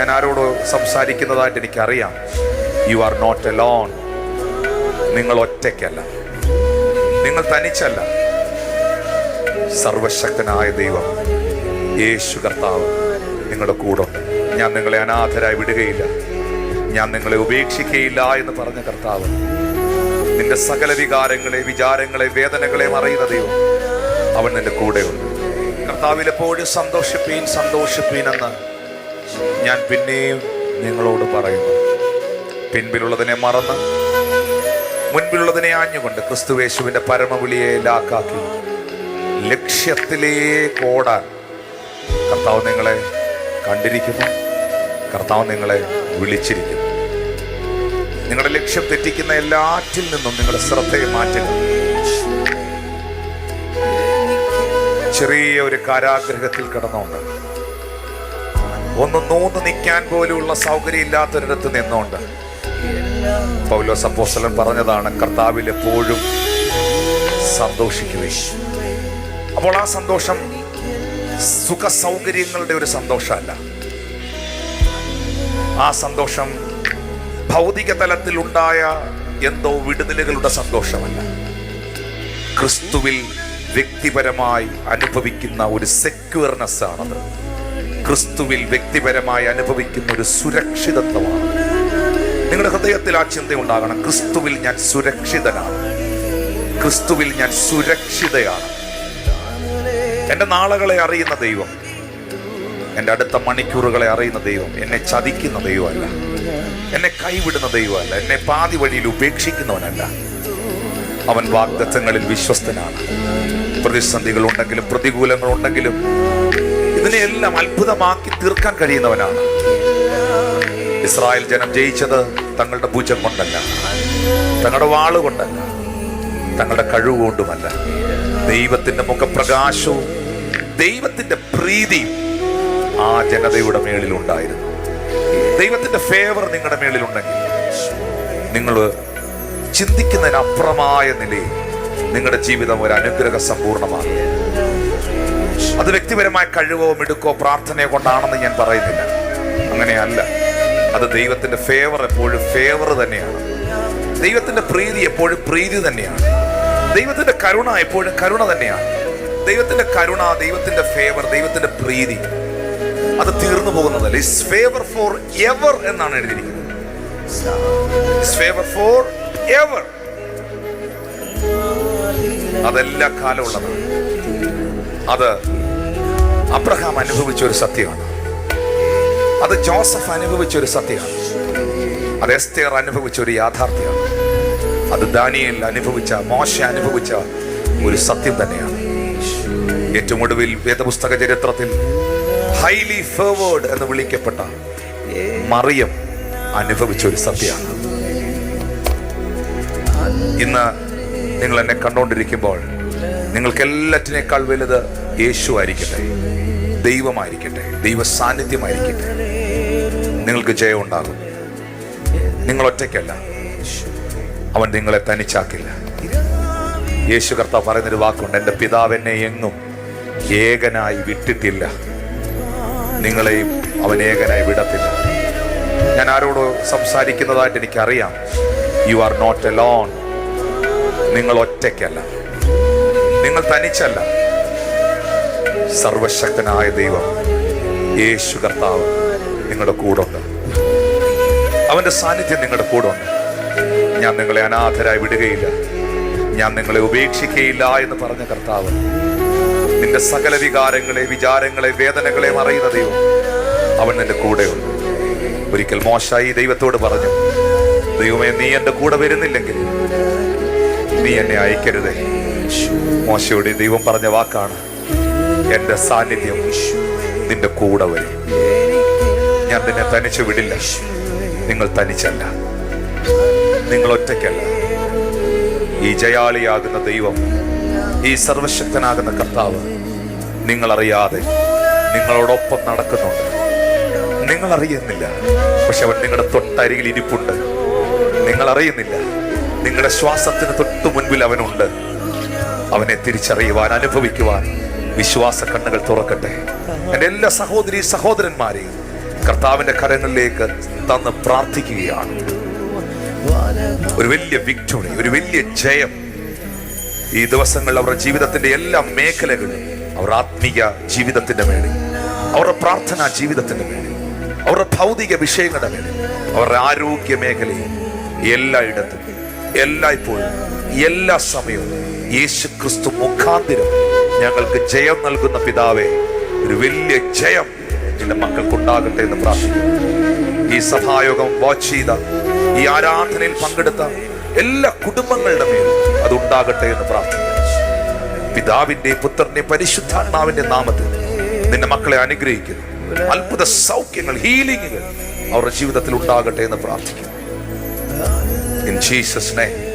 ഞാൻ ആരോട് സംസാരിക്കുന്നതായിട്ട് എനിക്കറിയാം. You are not alone. നിങ്ങൾ ഒറ്റയ്ക്കല്ല, നിങ്ങൾ തനിച്ചല്ല. സർവശക്തനായ ദൈവം യേശു കർത്താവ് നിങ്ങളുടെ കൂടെ ഉണ്ട്. ഞാൻ നിങ്ങളെ അനാഥരായി വിടുകയില്ല, ഞാൻ നിങ്ങളെ ഉപേക്ഷിക്കുകയില്ല എന്ന് പറഞ്ഞ കർത്താവ് നിന്റെ സകല വികാരങ്ങളെ, വിചാരങ്ങളെ, വേദനകളെ അറിയുന്ന ദൈവം, അവൻ നിന്റെ കൂടെയുണ്ട്. കർത്താവിൽ എപ്പോഴും സന്തോഷിപ്പീൻ, സന്തോഷിപ്പീൻ എന്ന് ഞാൻ പിന്നെയും നിങ്ങളോട് പറയുന്നു. പിൻപിലുള്ളതിനെ മറന്ന് മുൻപിലുള്ളതിനെ ആഞ്ഞുകൊണ്ട് ക്രിസ്തുവേശുവിന്റെ പരമവിളിയെ ലാക്കാക്കി ലക്ഷ്യത്തിലേക്ക് ഓടാൻ കർത്താവ് നിങ്ങളെ കണ്ടിരിക്കുന്നു. കർത്താവ് നിങ്ങളെ വിളിച്ചിരിക്കുന്നു. നിങ്ങളുടെ ലക്ഷ്യം തെറ്റിക്കുന്ന എല്ലാറ്റിൽ നിന്നും നിങ്ങളുടെ ശ്രദ്ധയെ മാറ്റുക. ചെറിയ ഒരു കാരാഗ്രഹത്തിൽ കിടന്നുകൊണ്ട്, ഒന്ന് നൂന്ന് നിൽക്കാൻ പോലുള്ള സൗകര്യം ഇല്ലാത്തൊരിടത്ത് നിന്നുകൊണ്ട്, പൗലോസ് അപ്പോസ്തലൻ പറഞ്ഞതാണ്, കർത്താവിൽ എപ്പോഴും സന്തോഷിക്കുകയും. അപ്പോൾ ആ സന്തോഷം സുഖ സൗകര്യങ്ങളുടെ ഒരു സന്തോഷമല്ല. ആ സന്തോഷം ഭൗതിക തലത്തിൽ ഉണ്ടായ എന്തോ വിടുതലുകളുടെ സന്തോഷമല്ല. ക്രിസ്തുവിൽ വ്യക്തിപരമായി അനുഭവിക്കുന്ന ഒരു സെക്യൂർനെസ് ആണത്. ക്രിസ്തുവിൽ വ്യക്തിപരമായി അനുഭവിക്കുന്ന ഒരു സുരക്ഷിതത്വമാണ്. നിങ്ങളുടെ ഹൃദയത്തിൽ ആ ചിന്ത ഉണ്ടാകണം. ക്രിസ്തുവിൽ ഞാൻ സുരക്ഷിതനാണ്, ക്രിസ്തുവിൽ ഞാൻ സുരക്ഷിതയാണ്. എൻ്റെ നാളുകളെ അറിയുന്ന ദൈവം, എൻ്റെ അടുത്ത മണിക്കൂറുകളെ അറിയുന്ന ദൈവം എന്നെ ചതിക്കുന്ന ദൈവമല്ല, എന്നെ കൈവിടുന്ന ദൈവമല്ല, എന്നെ പാതി വഴിയിൽ ഉപേക്ഷിക്കുന്നവനല്ല. അവൻ വാഗ്ദത്തങ്ങളിൽ വിശ്വസ്തനാണ്. പ്രതിസന്ധികൾ ഉണ്ടെങ്കിലും പ്രതികൂലങ്ങൾ ഉണ്ടെങ്കിലും ഇതിനെയെല്ലാം അത്ഭുതമാക്കി തീർക്കാൻ കഴിയുന്നവനാണ്. ഇസ്രായേൽ ജനം ജയിച്ചത് തങ്ങളുടെ ഭുജം കൊണ്ടല്ല, തങ്ങളുടെ വാളുകൊണ്ടല്ല, തങ്ങളുടെ കഴിവുകൊണ്ടുമല്ല. ദൈവത്തിന്റെ മുഖപ്രകാശവും ദൈവത്തിന്റെ പ്രീതിയും ആ ജനതയുടെ മേളിൽ ഉണ്ടായിരുന്നു. ദൈവത്തിന്റെ ഫേവർ നിങ്ങളുടെ മേളിലുണ്ടെങ്കിൽ നിങ്ങൾ ചിന്തിക്കുന്നതിനപ്പുറമായ നിലയിൽ നിങ്ങളുടെ ജീവിതം ഒരു അനുഗ്രഹ സമ്പൂർണമാണ്. അത് വ്യക്തിപരമായ കഴിവോ മിടുക്കോ പ്രാർത്ഥനയോ കൊണ്ടാണെന്ന് ഞാൻ പറയുന്നില്ല, അങ്ങനെയല്ല. അത് ദൈവത്തിന്റെ ഫേവർ എപ്പോഴും ഫേവർ തന്നെയാണ്. ദൈവത്തിന്റെ പ്രീതി എപ്പോഴും പ്രീതി തന്നെയാണ്. ദൈവത്തിന്റെ കരുണ എപ്പോഴും കരുണ തന്നെയാണ്. ദൈവത്തിന്റെ കരുണ, ദൈവത്തിന്റെ ഫേവർ, ദൈവത്തിന്റെ പ്രീതി അത് തീർന്നു പോകുന്നതല്ല. ഇറ്റ്സ് ഫേവർ ഫോർ എവർ എന്നാണ് എഴുതിയിരിക്കുന്നത്. It's favour for ever. അതെല്ലാ കാലമുള്ളതാണ്. അത് അബ്രഹാം അനുഭവിച്ച ഒരു സത്യമാണ്. അത് ജോസഫ് അനുഭവിച്ച ഒരു സത്യമാണ്. അത് എസ്തേർ അനുഭവിച്ച ഒരു യാഥാർത്ഥ്യമാണ്. അത് ദാനിയേൽ അനുഭവിച്ച, മോശ അനുഭവിച്ച ഒരു സത്യം തന്നെയാണ്. ഏറ്റവും ഒടുവിൽ വേദപുസ്തക ചരിത്രത്തിൽ ഹൈലി ഫേവേർഡ് എന്ന് വിളിക്കപ്പെട്ട മറിയം അനുഭവിച്ച ഒരു സത്യമാണ്. ഇന്ന് നിങ്ങൾ എന്നെ കണ്ടുകൊണ്ടിരിക്കുമ്പോൾ നിങ്ങൾക്ക് എല്ലാറ്റിനേക്കാൾ വലുത് യേശു ആയിരിക്കട്ടെ, ദൈവമായിരിക്കട്ടെ, ദൈവ സാന്നിധ്യമായിരിക്കട്ടെ. നിങ്ങൾക്ക് ജയം ഉണ്ടാകും. നിങ്ങൾ ഒറ്റയ്ക്കല്ല, അവൻ നിങ്ങളെ തനിച്ചാക്കില്ല. യേശു കർത്താവ് പറയുന്നൊരു വാക്കുണ്ട്, എൻ്റെ പിതാവ് എന്നെ എങ്ങും ഏകനായി വിട്ടിട്ടില്ല, നിങ്ങളെയും അവൻ ഏകനായി വിടത്തില്ല. ഞാൻ ആരോട് സംസാരിക്കുന്നതായിട്ട് എനിക്കറിയാം. You are not alone. നിങ്ങൾ ഒറ്റയ്ക്കല്ല, നിങ്ങൾ തനിച്ചല്ല. സർവശക്തനായ ദൈവം യേശു കർത്താവ് നിങ്ങളുടെ കൂടെ ഉണ്ട്. അവന്റെ സാന്നിധ്യം നിങ്ങളുടെ കൂടെ ഉണ്ട്. ഞാൻ നിങ്ങളെ അനാഥരായി വിടുകയില്ല, ഞാൻ നിങ്ങളെ ഉപേക്ഷിക്കുകയില്ല എന്ന് പറഞ്ഞ കർത്താവ് നിന്റെ സകല വികാരങ്ങളെ, വിചാരങ്ങളെ, വേദനകളെ അറിയുന്ന ദൈവം, അവൻ നിന്റെ കൂടെയുണ്ട്. ഒരിക്കൽ മോശ ഈ ദൈവത്തോട് പറഞ്ഞു, ദൈവമേ, നീ എൻ്റെ കൂടെ വരുന്നില്ലെങ്കിൽ നീ എന്നെ അയക്കരുതേ. മോശയോട് ദൈവം പറഞ്ഞ വാക്കാണ്, എൻ്റെ സാന്നിധ്യം നിന്റെ കൂടെ വരും, ഞാൻ നിന്നെ തനിച്ചു വിടില്ല. നിങ്ങൾ തനിച്ചല്ല, നിങ്ങൾ ഒറ്റയ്ക്കല്ല. ഈ ജയാളിയാകുന്ന ദൈവം, ഈ സർവശക്തനാകുന്ന കർത്താവ് നിങ്ങളറിയാതെ നിങ്ങളോടൊപ്പം നടക്കുന്നുണ്ട്. നിങ്ങൾ അറിയുന്നില്ല, പക്ഷെ അവൻ നിങ്ങളുടെ തൊട്ടരികിൽ ഇരിപ്പുണ്ട്. നിങ്ങൾ അറിയുന്നില്ല, നിങ്ങളുടെ ശ്വാസത്തിന് തൊട്ടു മുൻപിൽ അവനുണ്ട്. അവനെ തിരിച്ചറിയുവാൻ, അനുഭവിക്കുവാൻ വിശ്വാസ കണ്ണുകൾ തുറക്കട്ടെ. എൻ്റെ എല്ലാ സഹോദരി സഹോദരന്മാരെയും കർത്താവിന്റെ കരങ്ങളിലേക്ക് തന്ന് പ്രാർത്ഥിക്കുകയാണ്. ഒരു വലിയ വിക്ടറി, ഒരു വലിയ ജയം ഈ ദിവസങ്ങളിൽ അവരുടെ ജീവിതത്തിന്റെ എല്ലാ മേഖലകളിലും, അവരുടെ ആത്മീയ ജീവിതത്തിന്റെ മേളിൽ, അവരുടെ പ്രാർത്ഥനാ ജീവിതത്തിന്റെ മേളിൽ, അവരുടെ ഭൗതിക വിഷയങ്ങളുടെ മേളിൽ, അവരുടെ ആരോഗ്യ മേഖലയിൽ, എല്ലായിടത്തും എല്ലായ്പ്പോഴും എല്ലാ സമയവും യേശു ക്രിസ്തു മുഖാന്തിരം ഞങ്ങൾക്ക് ജയം നൽകുന്ന പിതാവേ, ഒരു വലിയ ജയം നിന്റെ മക്കൾക്കുണ്ടാകട്ടെ എന്ന് പ്രാർത്ഥിക്കുന്നു. ഈ സഭായോഗം വാച്ച് ചെയ്ത, ഈ ആരാധനയിൽ പങ്കെടുത്ത എല്ലാ കുടുംബങ്ങളുടെ മേലും അതുണ്ടാകട്ടെ എന്ന് പ്രാർത്ഥിക്കുന്നു. പിതാവിന്റെ പുത്രന്റെ പരിശുദ്ധാത്മാവിന്റെ നാമത്തിൽ നിന്റെ മക്കളെ അനുഗ്രഹിക്കുന്നു. അത്ഭുത സൗഖ്യങ്ങൾ, ഹീലിംഗുകൾ അവരുടെ ജീവിതത്തിൽ ഉണ്ടാകട്ടെ എന്ന് പ്രാർത്ഥിക്കുന്നു. In Jesus' name.